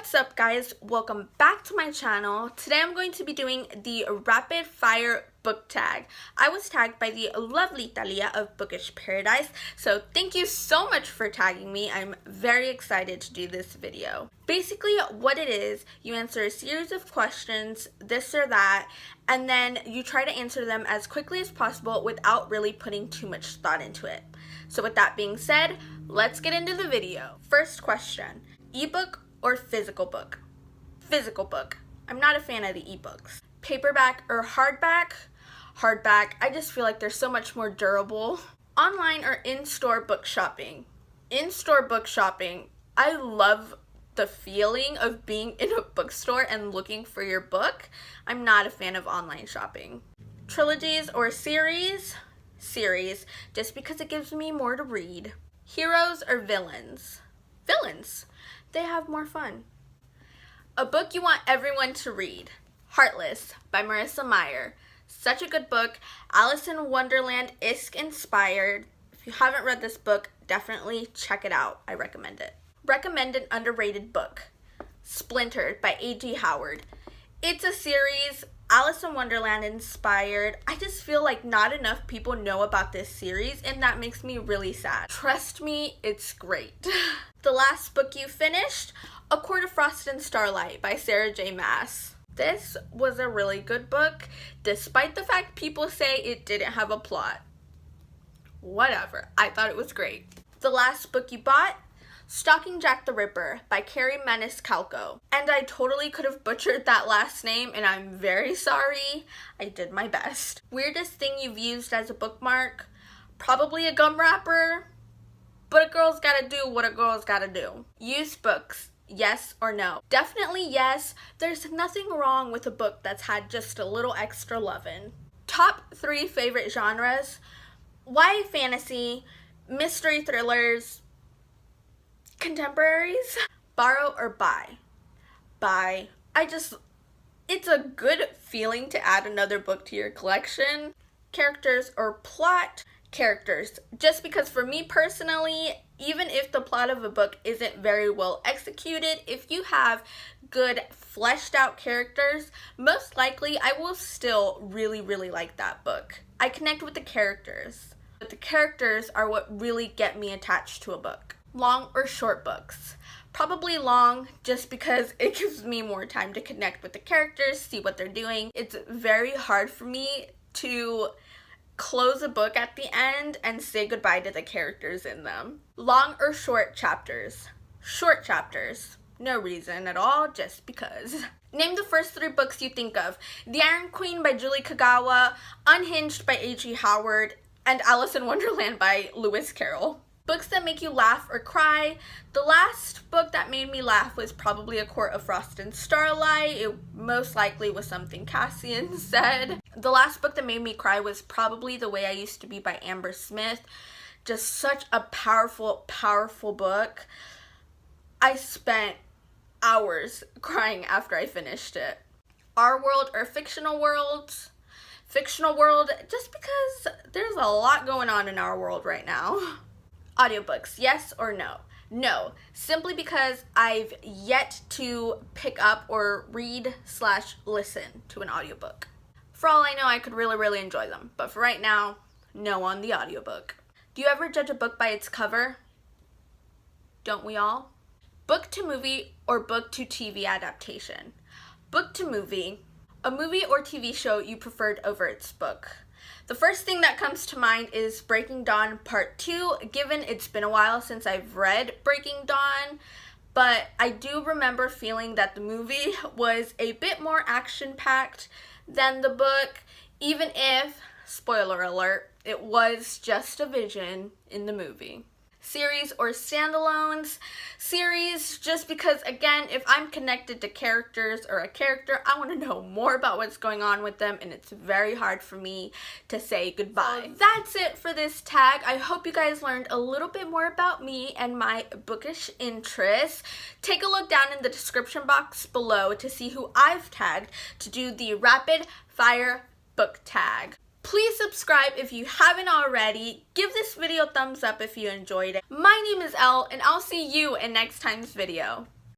What's up guys, welcome back to my channel. Today I'm going to be doing the rapid fire book tag. I was tagged by the lovely Talia of Bookish Paradise, so thank you so much for tagging me. I'm very excited to do this video. Basically what it is, you answer a series of questions, this or that, and then you try to answer them as quickly as possible without really putting too much thought into it. So with that being said, let's get into the video. First question, ebook or physical book? Physical book. I'm not a fan of the ebooks. Paperback or hardback? Hardback. I just feel like they're so much more durable. Online or in-store book shopping? In-store book shopping. I love the feeling of being in a bookstore and looking for your book. I'm not a fan of online shopping. Trilogies or series? Series, just because it gives me more to read. Heroes or villains? Villains. They have more fun. A book you want everyone to read. Heartless by Marissa Meyer. Such a good book. Alice in Wonderland-esque inspired. If you haven't read this book, definitely check it out. I recommend it. Recommended underrated book. Splintered by A.G. Howard. It's a series, Alice in Wonderland inspired. I just feel like not enough people know about this series, and that makes me really sad. Trust me, it's great. The last book you finished, A Court of Frost and Starlight by Sarah J. Maas. This was a really good book, despite the fact people say it didn't have a plot. Whatever, I thought it was great. The last book you bought, Stalking Jack the Ripper by Carrie Menes-Calco. And I totally could have butchered that last name, and I'm very sorry. I did my best. Weirdest thing you've used as a bookmark? Probably a gum wrapper, but a girl's gotta do what a girl's gotta do. Used books, yes or no? Definitely yes. There's nothing wrong with a book that's had just a little extra lovin'. Top 3 favorite genres? YA fantasy, mystery thrillers, contemporaries. Borrow or buy? Buy. It's a good feeling to add another book to your collection. Characters or plot? Characters. Just because for me personally, even if the plot of a book isn't very well executed, if you have good fleshed out characters, most likely I will still really like that book. I connect with the characters, but the characters are what really get me attached to a book. Long or short books? Probably long, just because it gives me more time to connect with the characters, see what they're doing. It's very hard for me to close a book at the end and say goodbye to the characters in them. Long or short chapters? Short chapters. No reason at all, just because. Name the first 3 books you think of. The Iron Queen by Julie Kagawa, Unhinged by A.G. Howard, and Alice in Wonderland by Lewis Carroll. Books that make you laugh or cry. The last book that made me laugh was probably A Court of Frost and Starlight. It most likely was something Cassian said. The last book that made me cry was probably The Way I Used to Be by Amber Smith. Just such a powerful book. I spent hours crying after I finished it. Our world or fictional worlds? Fictional world, just because there's a lot going on in our world right now. Audiobooks, yes or no? No, simply because I've yet to pick up or read/listen to an audiobook. For all I know, I could really enjoy them, but for right now, no on the audiobook. Do you ever judge a book by its cover? Don't we all? Book to movie or book to TV adaptation? Book to movie. A movie or TV show you preferred over its book? The first thing that comes to mind is Breaking Dawn Part 2, given it's been a while since I've read Breaking Dawn, but I do remember feeling that the movie was a bit more action-packed than the book, even if, spoiler alert, it was just a vision in the movie. Series or standalones? Series, just because, again, if I'm connected to characters or a character, I want to know more about what's going on with them, and it's very hard for me to say goodbye. So that's it for this tag. I hope you guys learned a little bit more about me and my bookish interests. Take a look down in the description box below to see who I've tagged to do the rapid fire book tag. Please subscribe if you haven't already. Give this video a thumbs up if you enjoyed it. My name is Elle, and I'll see you in next time's video.